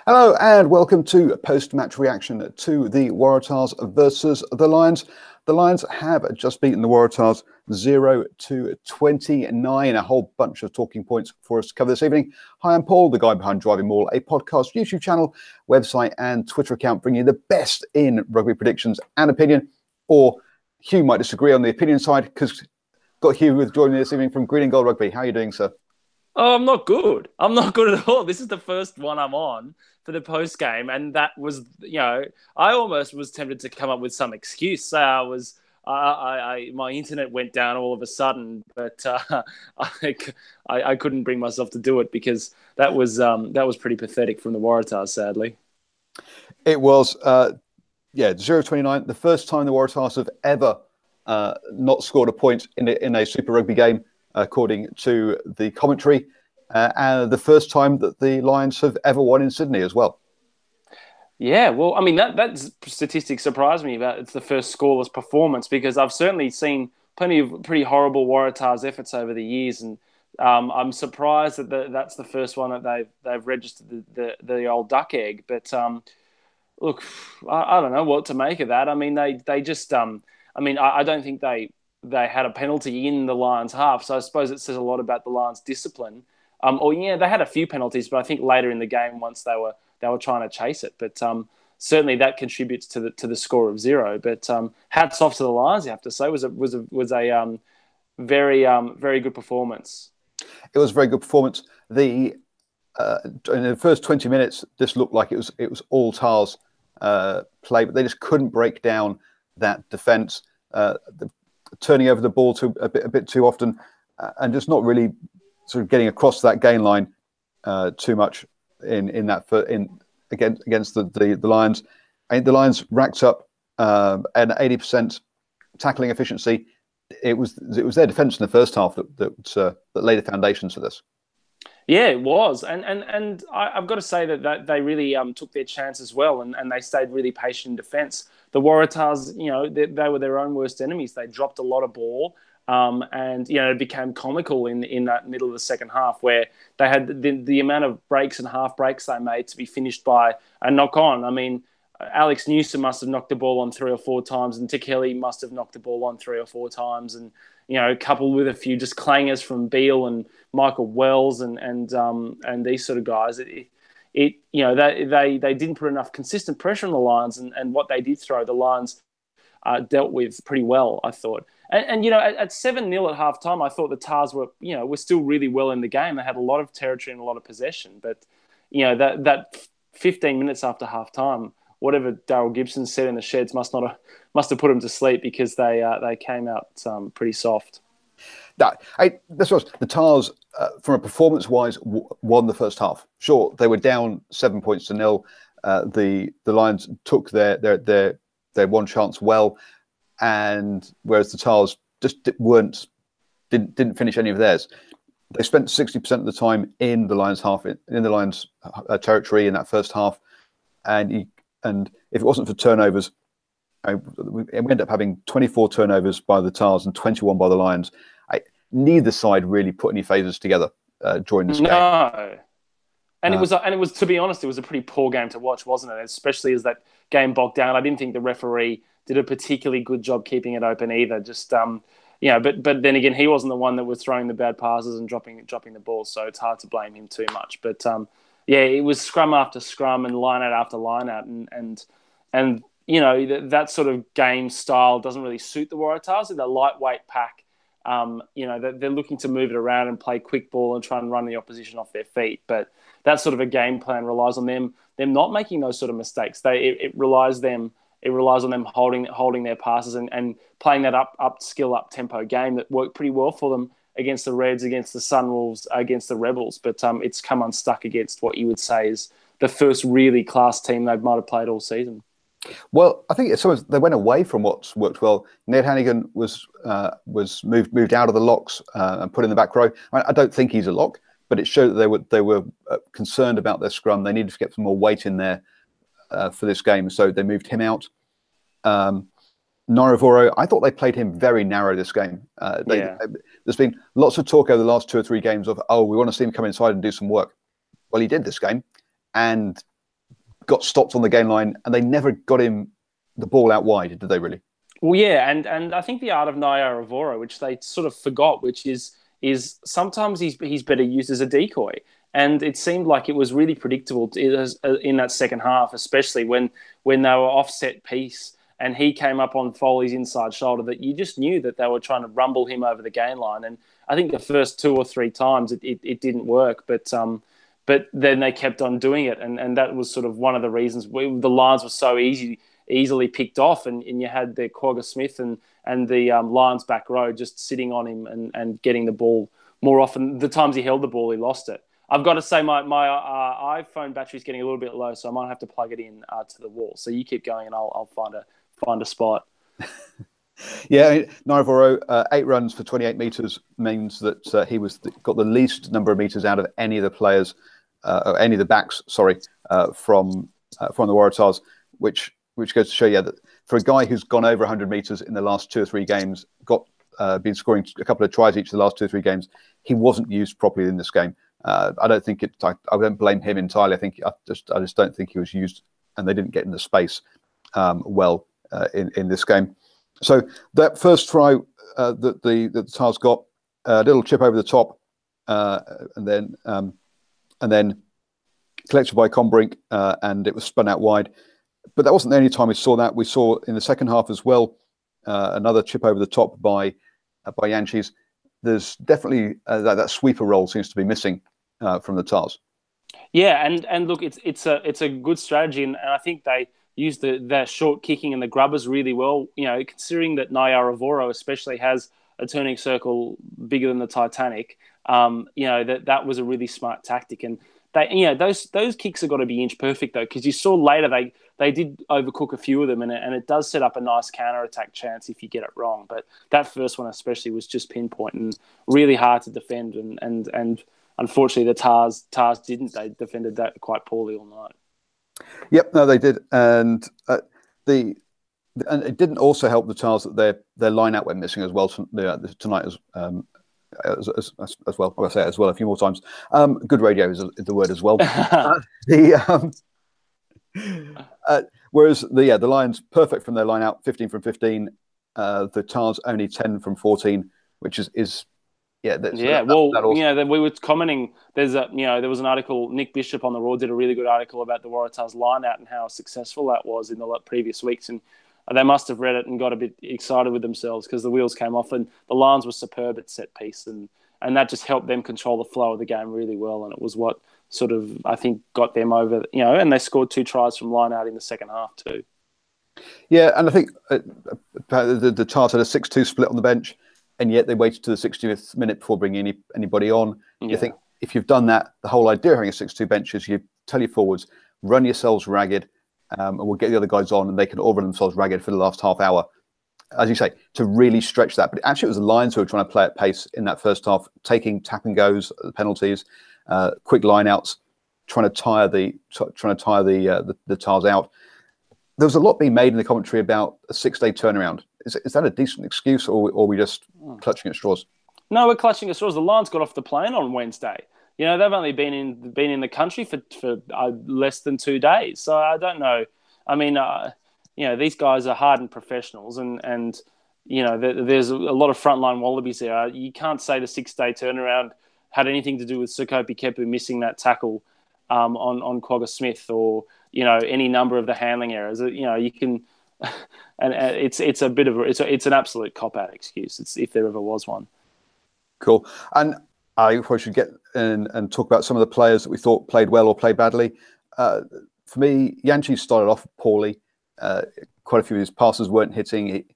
Hello and welcome to post-match reaction to the Waratahs versus the Lions. The Lions have just beaten the Waratahs 0-29. A whole bunch of talking points for us to cover this evening. Hi, I'm Paul, the guy behind DrivingMaul, a podcast, YouTube channel, website and Twitter account bringing you the best in rugby predictions and opinion. Or Hugh might disagree on the opinion side because got Hugh with joining me this evening from Green and Gold Rugby. How are you doing, sir? Oh, I'm not good. I'm not good at all. This is the first one I'm on for the post game, and that was, I almost was tempted to come up with some excuse. Say my internet went down all of a sudden, but I couldn't bring myself to do it because that was pretty pathetic from the Waratahs, sadly. It was, 0-29. The first time the Waratahs have ever not scored a point in a Super Rugby game, according to the commentary, and the first time that the Lions have ever won in Sydney as well. Yeah, well, I mean, that statistic surprised me about it's the first scoreless performance because I've certainly seen plenty of pretty horrible Waratahs efforts over the years, and I'm surprised that that's the first one that they've registered the old duck egg. But look, I don't know what to make of that. I mean, they just I don't think they had a penalty in the Lions half, so I suppose it says a lot about the Lions' discipline. They had a few penalties, but I think later in the game, once they were trying to chase it, but certainly that contributes to the score of 0. But hats off to the Lions, you have to say, was a very very good performance. It was a very good performance. In the first 20 minutes, this looked like it was all Tars play, but they just couldn't break down that defence. Turning over the ball a bit too often, and just not really sort of getting across that gain line too much against the Lions. I think the Lions racked up an 80% tackling efficiency. It was their defence in the first half that laid the foundations for this. Yeah, it was, and I've got to say that they really took their chance as well, and they stayed really patient in defence. The Waratahs, they were their own worst enemies. They dropped a lot of ball, and it became comical in that middle of the second half where they had the amount of breaks and half breaks they made to be finished by a knock on. I mean, Alex Newsom must have knocked the ball on 3 or 4 times, and Tekeli must have knocked the ball on 3 or 4 times, and coupled with a few just clangers from Beale and Michael Wells and these sort of guys. They didn't put enough consistent pressure on the Lions, and what they did throw, the Lions dealt with pretty well, I thought. And at 7-0 at half time, I thought the Tars were still really well in the game. They had a lot of territory and a lot of possession, but that 15 minutes after half time, whatever Daryl Gibson said in the sheds must have put them to sleep because they came out pretty soft. This was the Tars, from a performance-wise, won the first half. Sure, they were down 7 points to 0. The Lions took their one chance well, and whereas the Tars just didn't finish any of theirs. They spent 60% of the time in the Lions half, in the Lions territory in that first half, and if it wasn't for turnovers, we ended up having 24 turnovers by the Tars and 21 by the Lions. Neither side really put any phases together during this game. No, and it was, to be honest, it was a pretty poor game to watch, wasn't it? Especially as that game bogged down. I didn't think the referee did a particularly good job keeping it open either. Just but then again, he wasn't the one that was throwing the bad passes and dropping the ball, so it's hard to blame him too much. But it was scrum after scrum and line out after line out, and that sort of game style doesn't really suit the Waratahs. They're a lightweight pack. They're looking to move it around and play quick ball and try and run the opposition off their feet. But that sort of a game plan relies on them not making those sort of mistakes. It relies on them holding their passes and playing that up skill, up tempo game that worked pretty well for them against the Reds, against the Sunwolves, against the Rebels. But it's come unstuck against what you would say is the first really class team they might have played all season. Well, I think they went away from what's worked well. Ned Hannigan was moved out of the locks and put in the back row. I don't think he's a lock, but it showed that they were concerned about their scrum. They needed to get some more weight in there for this game, so they moved him out. Naravoro, I thought they played him very narrow this game. There's been lots of talk over the last 2 or 3 games of, we want to see him come inside and do some work. Well, he did this game, and got stopped on the gain line, and they never got him the ball out wide, did they really? Well, yeah, and I think the art of Naiyaravoro, which they sort of forgot, which is sometimes he's better used as a decoy. And it seemed like it was really predictable in that second half, especially when they were offset piece and he came up on Foley's inside shoulder, that you just knew that they were trying to rumble him over the gain line. And I think the first 2 or 3 times it didn't work, but then they kept on doing it, and that was sort of one of the reasons the Lions were so easily picked off, and you had the Quagga Smith and the Lions back row just sitting on him and getting the ball more often. The times he held the ball, he lost it. I've got to say my iPhone battery's getting a little bit low, so I might have to plug it in to the wall. So you keep going, and I'll find a spot. Yeah, Naivoro, 8 runs for 28 metres means that he got the least number of metres out of any of the players, or any of the backs, from the Waratahs, which goes to show you that for a guy who's gone over 100 metres in the last 2 or 3 games, been scoring a couple of tries each of the last 2 or 3 games, he wasn't used properly in this game. I don't think I don't blame him entirely. I think I just don't think he was used, and they didn't get in the space well in this game. So that first try that the Tars got, a little chip over the top, and then collected by Combrink, and it was spun out wide. But that wasn't the only time we saw that. We saw in the second half as well another chip over the top by Yanchis. There's definitely that sweeper role seems to be missing from the Tars. Yeah, and look, it's a good strategy, and I think they used the short kicking and the grubbers really well. You know, considering that Naiyaravoro especially has a turning circle bigger than the Titanic. You know, that was a really smart tactic, and those kicks have got to be inch perfect though, because you saw later they did overcook a few of them, and it does set up a nice counter attack chance if you get it wrong. But that first one especially was just pinpoint and really hard to defend, and unfortunately the Tars didn't. They defended that quite poorly all night. Yep, no, they did, and it didn't also help the Tars that their line out went missing as well tonight as well. I'm going to say it as well a few more times. Good radio is the word as well. Whereas the Lions perfect from their line out, 15 from 15. The Tars only 10 from 14, which is. Yeah, we were commenting. There was an article. Nick Bishop on the Raw did a really good article about the Waratahs line out and how successful that was in the previous weeks, and they must have read it and got a bit excited with themselves because the wheels came off, and the Lions were superb at set piece, and that just helped them control the flow of the game really well, and it was what sort of I think got them over. And they scored 2 tries from line out in the second half too. Yeah, and I think the Tars had a 6-2 split on the bench. And yet they waited to the 60th minute before bringing anybody on. Yeah. You think if you've done that, the whole idea of having a 6-2 bench is you tell your forwards, run yourselves ragged, and we'll get the other guys on, and they can all run themselves ragged for the last half hour. As you say, to really stretch that. But actually, it was the Lions who were trying to play at pace in that first half, taking tap and goes, penalties, quick line outs, trying to tire the Tars out. There was a lot being made in the commentary about a 6-day turnaround. Is that a decent excuse, or are we just clutching at straws? No, we're clutching at straws. The Lions got off the plane on Wednesday. They've only been in the country for less than 2 days. So I don't know. I mean, these guys are hardened professionals, and there's a lot of frontline Wallabies there. You can't say the 6-day turnaround had anything to do with Sukopi Kepu missing that tackle on Quagga Smith, or any number of the handling errors. You can. And it's an absolute cop-out excuse. If there ever was one. Cool. And I probably should get in and talk about some of the players that we thought played well or played badly. For me, Yanchi started off poorly. Quite a few of his passes weren't hitting.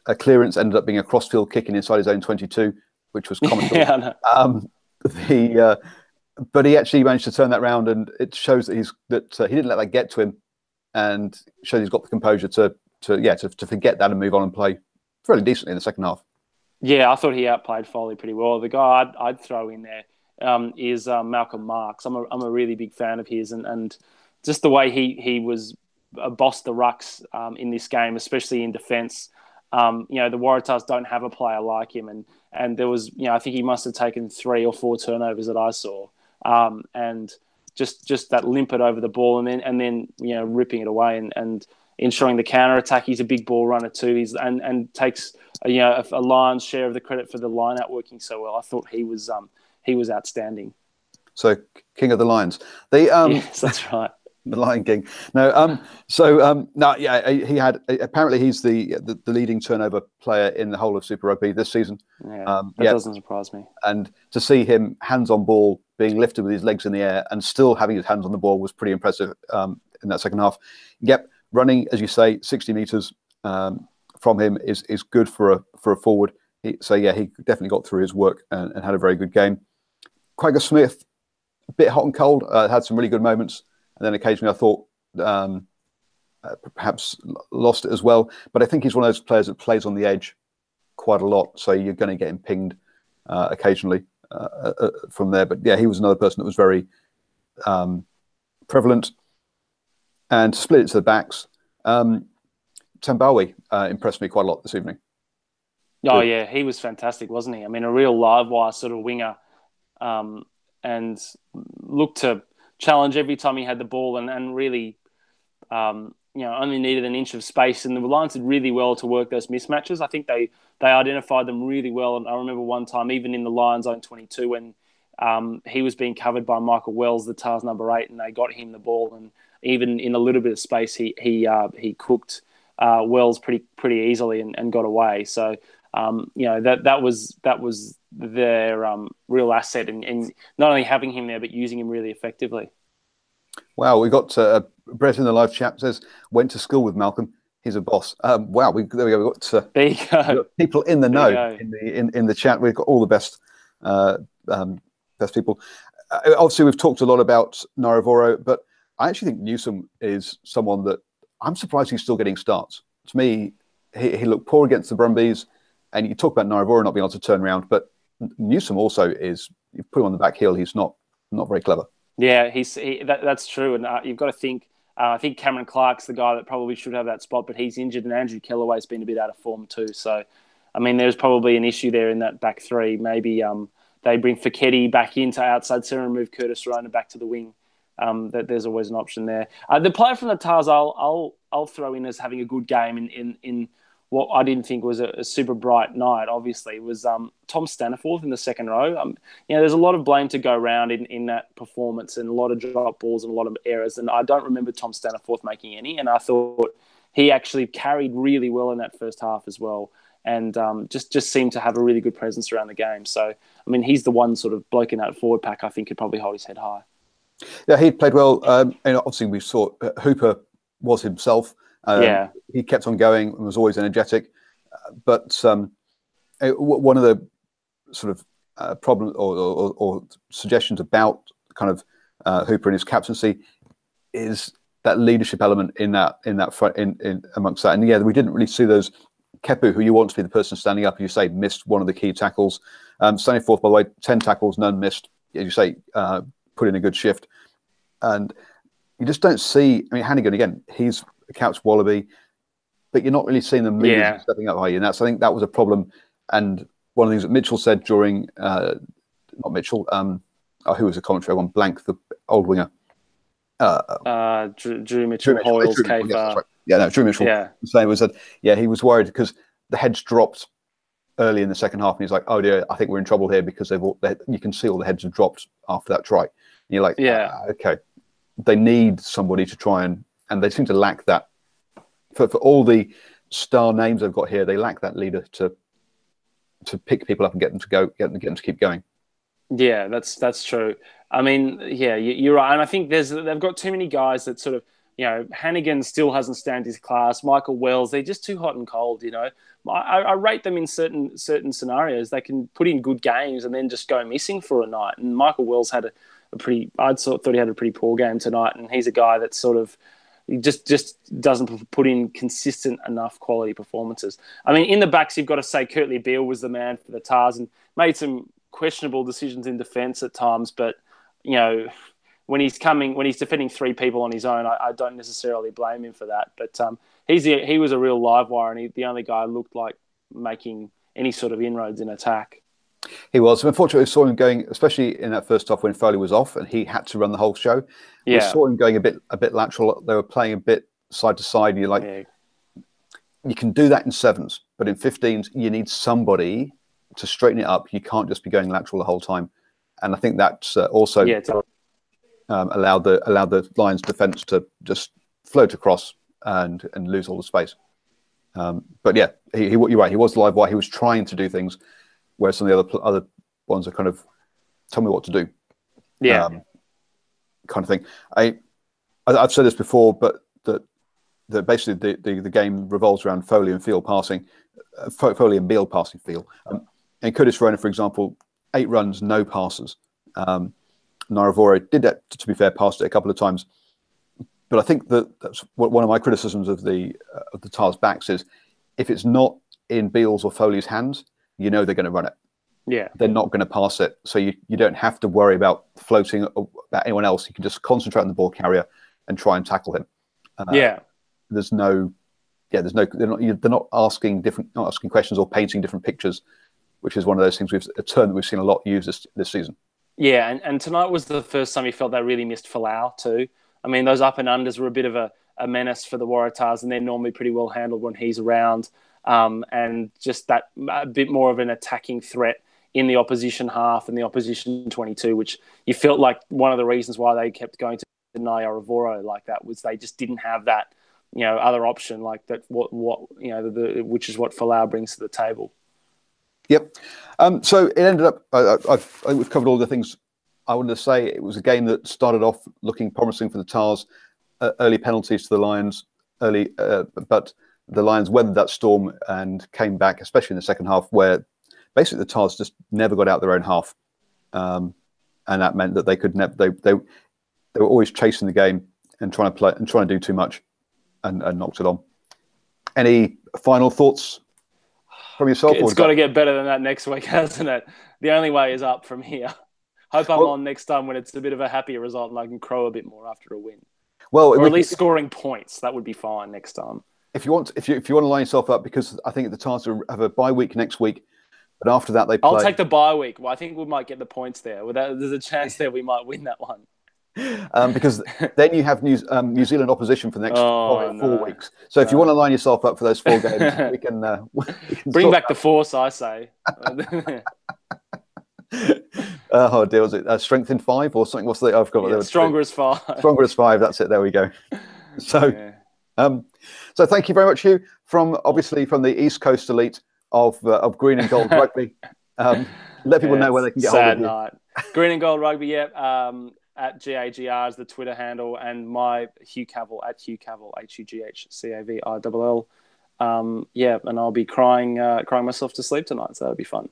A clearance ended up being a crossfield kicking inside his own 22, which was comical. Yeah, I know. But he actually managed to turn that round, and it shows that he didn't let that get to him. And shows he's got the composure to forget that and move on and play fairly decently in the second half. Yeah, I thought he outplayed Foley pretty well. The guy I'd throw in there is Malcolm Marks. I'm a really big fan of his, and just the way he was bossed the rucks in this game, especially in defence. The Waratahs don't have a player like him, and there was I think he must have taken 3 or 4 turnovers that I saw, and just that limpet over the ball and then ripping it away and ensuring the counter attack. He's a big ball runner too. And takes a lion's share of the credit for the line out working so well. I thought he was outstanding. So King of the Lions. Yes, that's right. The Lion King. No, he had. Apparently, he's the leading turnover player in the whole of Super Rugby this season. Yeah, that doesn't surprise me. And to see him hands on ball, being lifted with his legs in the air, and still having his hands on the ball was pretty impressive in that second half. Yep, running, as you say, 60 meters from him is good for a forward. He definitely got through his work and had a very good game. Quagga Smith, a bit hot and cold, had some really good moments. And then occasionally I thought perhaps lost it as well. But I think he's one of those players that plays on the edge quite a lot. So you're going to get him pinged occasionally from there. But yeah, he was another person that was very prevalent. And to split it to the backs, Tambawi impressed me quite a lot this evening. Oh, yeah, he was fantastic, wasn't he? I mean, a real live wire sort of winger and looked to challenge every time he had the ball and really, only needed an inch of space. And the Lions did really well to work those mismatches. I think they identified them really well. And I remember one time, even in the Lions Zone 22, when he was being covered by Michael Wells, the Tars number 8, and they got him the ball. And even in a little bit of space, he cooked Wells pretty easily and got away. So, that was their real asset and not only having him there, but using him really effectively. Wow, we got Brett in the live chat says, went to school with Malcolm. He's a boss. Wow, there we go. We got people in the know in the chat. We've got all the best people. Obviously, we've talked a lot about Naravoro, but I actually think Newsom is someone that I'm surprised he's still getting starts. To me, he looked poor against the Brumbies, and you talk about Naravoro not being able to turn around, but Newsom also is. You put him on the back heel. He's not very clever. Yeah, that's true, and you've got to think. I think Cameron Clark's the guy that probably should have that spot, but he's injured, and Andrew Kellaway's been a bit out of form too. So, I mean, there's probably an issue there in that back three. Maybe they bring Fiketti back into outside center and move Curtis Rona back to the wing. That there's always an option there. The player from the Tars, I'll throw in as having a good game in what I didn't think was a super bright night. Obviously, was Tom Staniforth in the second row. There's a lot of blame to go around in that performance, and a lot of drop balls and a lot of errors. And I don't remember Tom Staniforth making any. And I thought he actually carried really well in that first half as well, and just seemed to have a really good presence around the game. So, I mean, he's the one sort of bloke in that forward pack I think could probably hold his head high. Yeah, he played well. And obviously, we saw Hooper was himself. He kept on going and was always energetic. But one of the sort of problems or suggestions about kind of Hooper and his captaincy is that leadership element in that front in amongst that. And yeah, we didn't really see those. Kepu, who you want to be the person standing up, you say missed one of the key tackles. Staniforth, by the way, 10 tackles, none missed. As you say, put in a good shift. And you just don't see. I mean, Hannigan again. He's a Couch Wallaby, but you're not really seeing them stepping up, are you? And I think that was a problem. And one of the things that Mitchell said during, not Mitchell, who was a commentary? I went blank. The old winger, Drew Mitchell, Hoyles, Kafar. Drew Mitchell. Yeah, saying was that he was worried because the heads dropped early in the second half, and he's like, "Oh dear, I think we're in trouble here because you can see all the heads have dropped after that try." And you're like, okay, they need somebody to try and they seem to lack that. For all the star names they've got here, they lack that leader to pick people up and get them to go, get them to keep going. Yeah, that's true. I mean, yeah, you're right, and I think they've got too many guys that sort of. Hannigan still hasn't stand his class. Michael Wells, they're just too hot and cold. I rate them in certain scenarios. They can put in good games and then just go missing for a night. And Michael Wells had thought he had a pretty poor game tonight. And he's a guy that sort of just doesn't put in consistent enough quality performances. I mean, in the backs, you've got to say Kurtley Beale was the man for the Tars and made some questionable decisions in defence at times, but when he's defending three people on his own, I don't necessarily blame him for that. But he was a real live wire, and the only guy looked like making any sort of inroads in attack. He was. Unfortunately, we saw him going, especially in that first half when Foley was off and he had to run the whole show. Yeah. We saw him going a bit lateral. They were playing a bit side to side. And you're like, you can do that in sevens, but in 15s, you need somebody to straighten it up. You can't just be going lateral the whole time. And I think that's also allowed the Lions defence to just float across and lose all the space. But yeah, you're right. He was the live wire. He was trying to do things, whereas some of the other ones are kind of tell me what to do. Yeah, kind of thing. I've said this before, but that basically the game revolves around Foley and Field passing, Foley and Beale passing Field. And Curtis Rona, for example, 8 runs, no passes. Naravoro did that, to be fair, passed it a couple of times. But I think that's one of my criticisms of the Tars backs is if it's not in Beale's or Foley's hands, you know they're going to run it. Yeah, they're not going to pass it, so you don't have to worry about floating about anyone else. You can just concentrate on the ball carrier and try and tackle him. They're not asking questions or painting different pictures, which is one of those things a term that we've seen a lot used this season. Yeah, and tonight was the first time you felt they really missed Folau too. I mean, those up and unders were a bit of a menace for the Waratahs, and they're normally pretty well handled when he's around. And just that a bit more of an attacking threat in the opposition half and the opposition 22, which you felt like one of the reasons why they kept going to Naravoro like that was they just didn't have that, other option like that. Which is what Folau brings to the table. Yep. So it ended up. I think we've covered all the things I wanted to say. It was a game that started off looking promising for the Tars. Early penalties to the Lions, but the Lions weathered that storm and came back, especially in the second half, where basically the Tars just never got out their own half, and that meant that they could never. They were always chasing the game and trying to do too much, and knocked it on. Any final thoughts from yourself? It's got to get better than that next week, hasn't it? The only way is up from here. Hope I'm on next time when it's a bit of a happier result and I can crow a bit more after a win. Well, or at least scoring points. That would be fine next time. If you want to line yourself up, because I think the Tars have a bye week next week, but after that they play. I'll take the bye week. Well, I think we might get the points there. There's a chance there we might win that one. Because then you have New Zealand opposition for the next 4 weeks. So if you want to line yourself up for those 4 games, we can bring back the force. I say. Oh dear, was it strength in 5 or something? I've forgotten. Stronger as 5. Stronger as 5. That's it. There we go. So, so thank you very much, Hugh, from the East Coast elite of Green and Gold Rugby. Let people know where they can get hold of you. Night. Green and Gold Rugby. At GAGR is the Twitter handle, and my Hugh Cavill at Hugh Cavill, HUGHCAVILL. And I'll be crying myself to sleep tonight, so that'll be fun.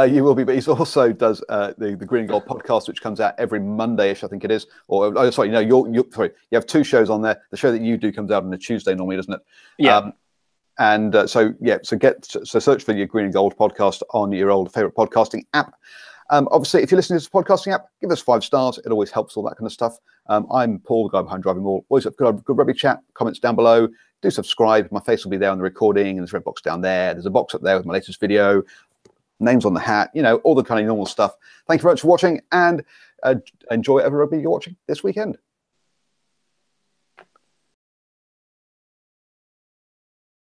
You will be, but he also does the Green and Gold podcast, which comes out every Monday-ish, I think it is. Or you have 2 shows on there. The show that you do comes out on a Tuesday normally, doesn't it? Yeah. So search for your Green and Gold podcast on your old favorite podcasting app. Obviously, if you're listening to this podcasting app, give us 5 stars. It always helps, all that kind of stuff. I'm Paul, the guy behind DrivingMaul. Always have good rugby chat. Comments down below. Do subscribe. My face will be there on the recording, and there's a red box down there. There's a box up there with my latest video. Names on the hat. All the kind of normal stuff. Thank you very much for watching, and enjoy whatever rugby you're watching this weekend.